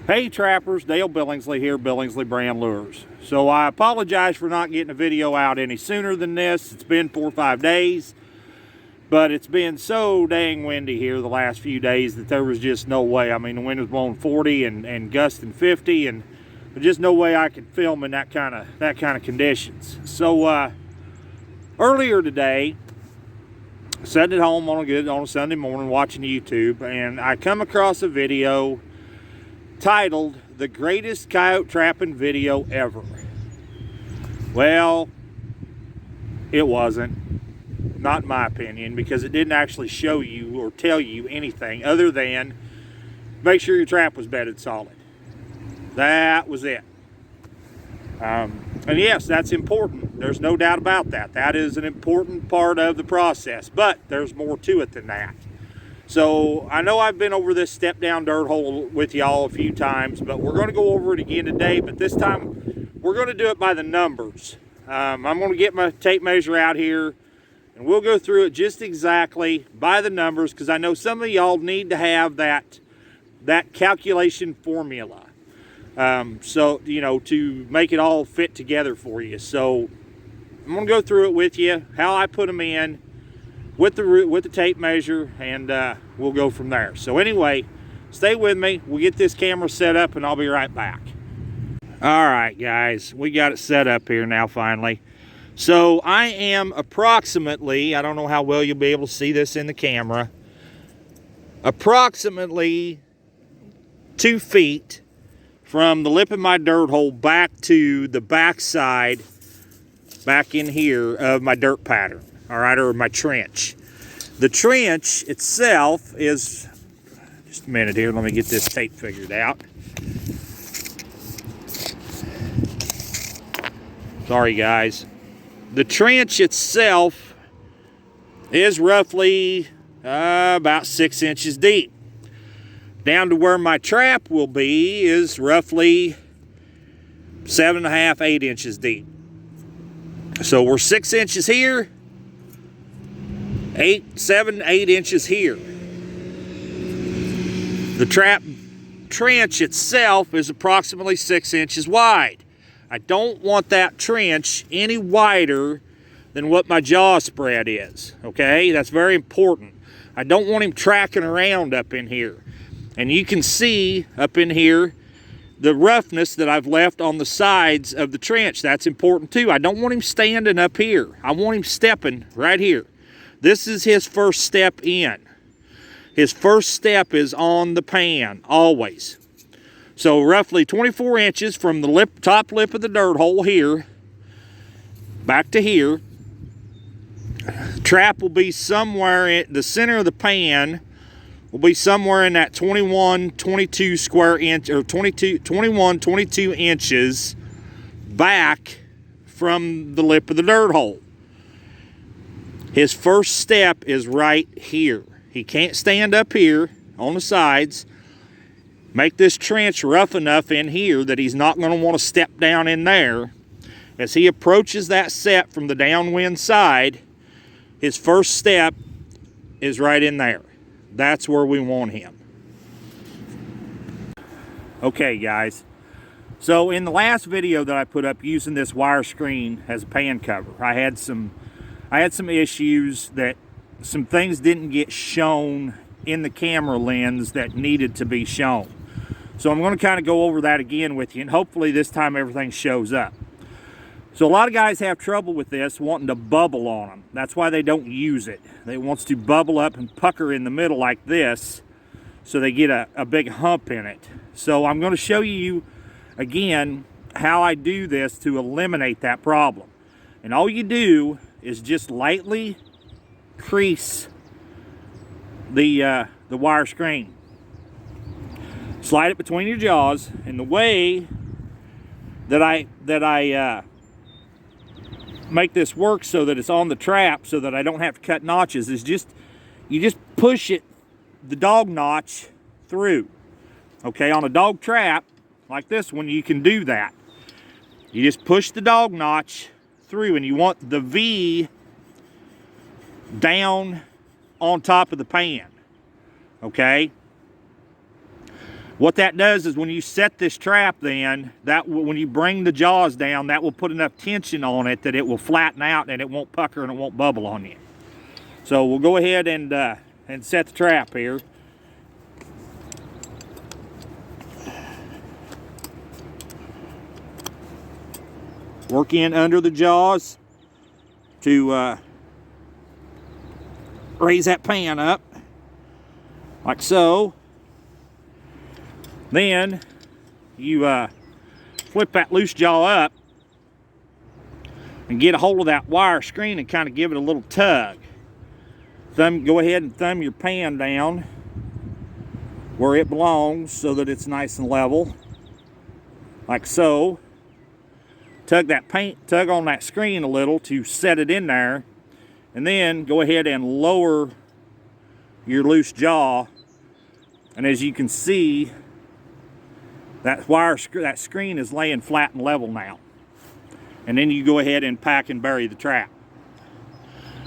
Hey trappers, Dale Billingsley here, Billingsley Brand Lures. So I apologize for not getting a video out any sooner than this. It's been 4 or 5 days, but it's been so dang windy here the last few days that there was just no way. I mean, the wind was blowing 40 and gusting 50, and there's just no way I could film in that kind of conditions. So earlier today, sitting at home on a Sunday morning watching YouTube, and I come across a video titled "The Greatest Coyote Trapping Video Ever." Well, it wasn't, not in my opinion, because it didn't actually show you or tell you anything other than make sure your trap was bedded solid. That was it. And yes, that's important. There's no doubt about that. That is an important part of the process, but there's more to it than that. So I know I've been over this step down dirt hole with y'all a few times, but we're going to go over it again today, but this time we're going to do it by the numbers. I'm going to get my tape measure out here and we'll go through it just exactly by the numbers, because I know some of y'all need to have that calculation formula. So, you know, to make it all fit together for you. So I'm going to go through it with you, how I put them in, with the tape measure, and we'll go from there. So anyway, stay with me. We'll get this camera set up and I'll be right back. All right, guys, we got it set up here now finally. So I am approximately, I don't know how well you'll be able to see this in the camera, approximately 2 feet from the lip of my dirt hole back to the back side, back in here, of my dirt pattern. All right, or my trench. The trench itself is, just a minute here, let me get this tape figured out. Sorry guys. The trench itself is roughly about 6 inches deep. Down to where my trap will be is roughly 7.5, 8 inches deep. So we're 6 inches here, 7, 8 inches here. The trap trench itself is approximately 6 inches wide. I don't want that trench any wider than what my jaw spread is, okay? That's very important. I don't want him tracking around up in here. And you can see up in here the roughness that I've left on the sides of the trench. That's important too. I don't want him standing up here. I want him stepping right here. This is his first step in. His first step is on the pan, always. So roughly 24 inches from the top lip of the dirt hole here, back to here. Trap will be somewhere at the center of the pan, will be somewhere in that 21, 22 square inch, or 21, 22 inches back from the lip of the dirt hole. His first step is right here. He can't stand up here on the sides. Make this trench rough enough in here that he's not going to want to step down in there. As he approaches that set from the downwind side, his first step is right in there. That's where we want him. Okay, guys. So in the last video that I put up using this wire screen as a pan cover, I had some issues that some things didn't get shown in the camera lens that needed to be shown. So I'm going to kind of go over that again with you, and hopefully this time everything shows up. So a lot of guys have trouble with this, wanting to bubble on them. That's why they don't use it. They want to bubble up and pucker in the middle like this, so they get a big hump in it. So I'm going to show you again how I do this to eliminate that problem. And all you do is just lightly crease the wire screen. Slide it between your jaws, and the way that I make this work so that it's on the trap, so that I don't have to cut notches, is you just push it, the dog notch, through. Okay, on a dog trap like this one, you can do that. You just push the dog notch through, and you want the V down on top of the pan. Okay, What that does is when you set this trap, then when you bring the jaws down, that will put enough tension on it that it will flatten out and it won't pucker and it won't bubble on you. So we'll go ahead and set the trap here. Work in under the jaws to raise that pan up, like so. Then you flip that loose jaw up and get a hold of that wire screen and kind of give it a little tug. Go ahead and thumb your pan down where it belongs so that it's nice and level, like so. Tug on that screen a little to set it in there, and then go ahead and lower your loose jaw. And as you can see, that screen is laying flat and level now. And then you go ahead and pack and bury the trap.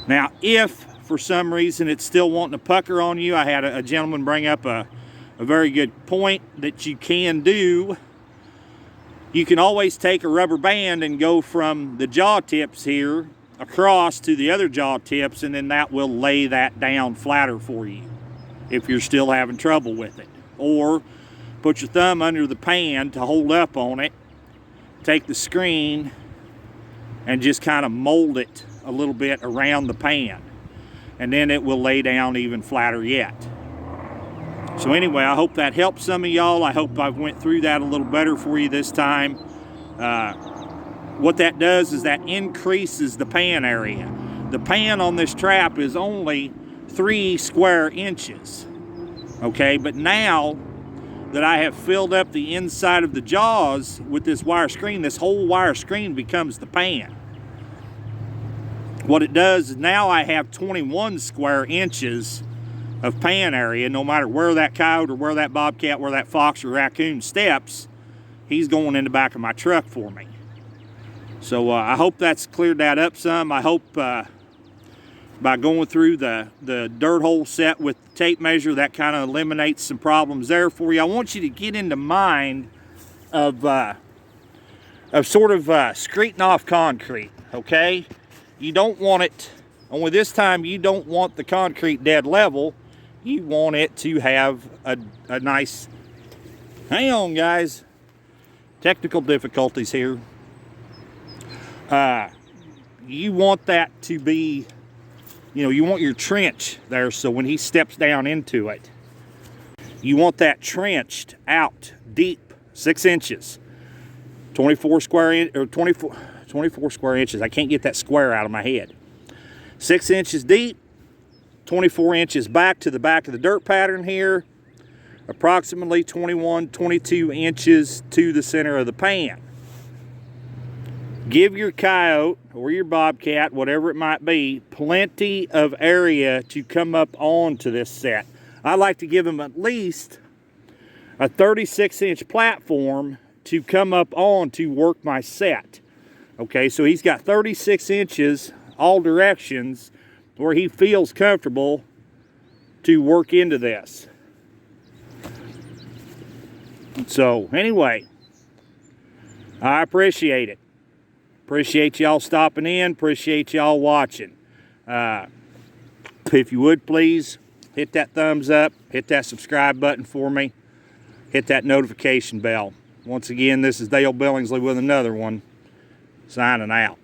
Now, if for some reason it's still wanting to pucker on you, I had a gentleman bring up a very good point that you can do. You can always take a rubber band and go from the jaw tips here across to the other jaw tips, and then that will lay that down flatter for you if you're still having trouble with it. Or put your thumb under the pan to hold up on it, take the screen and just kind of mold it a little bit around the pan, and then it will lay down even flatter yet. So anyway, I hope that helps some of y'all. I hope I went through that a little better for you this time. What that does is that increases the pan area. The pan on this trap is only 3 square inches. Okay, but now that I have filled up the inside of the jaws with this wire screen, this whole wire screen becomes the pan. What it does is now I have 21 square inches of pan area. No matter where that coyote or where that bobcat, where that fox or raccoon steps, he's going in the back of my truck for me. So I hope that's cleared that up some. I hope by going through the dirt hole set with the tape measure, that kind of eliminates some problems there for you. I want you to get into mind of sort of screeting off concrete, okay? You don't want it, only this time you don't want the concrete dead level. You want it to have a nice, hang on guys, technical difficulties here. You want that to be, you want your trench there, so when he steps down into it, you want that trenched out deep, 6 inches, 24 square inches. I can't get that square out of my head. 6 inches deep, 24 inches back to the back of the dirt pattern here, approximately 21, 22 inches to the center of the pan. Give your coyote or your bobcat, whatever it might be, plenty of area to come up onto this set. I like to give him at least a 36-inch platform to come up on to work my set. Okay, so he's got 36 inches all directions where he feels comfortable to work into this. So anyway, I appreciate it. Appreciate y'all stopping in. Appreciate y'all watching. If you would please hit that thumbs up, hit that subscribe button for me, hit that notification bell. Once again, this is Dale Billingsley with another one, signing out.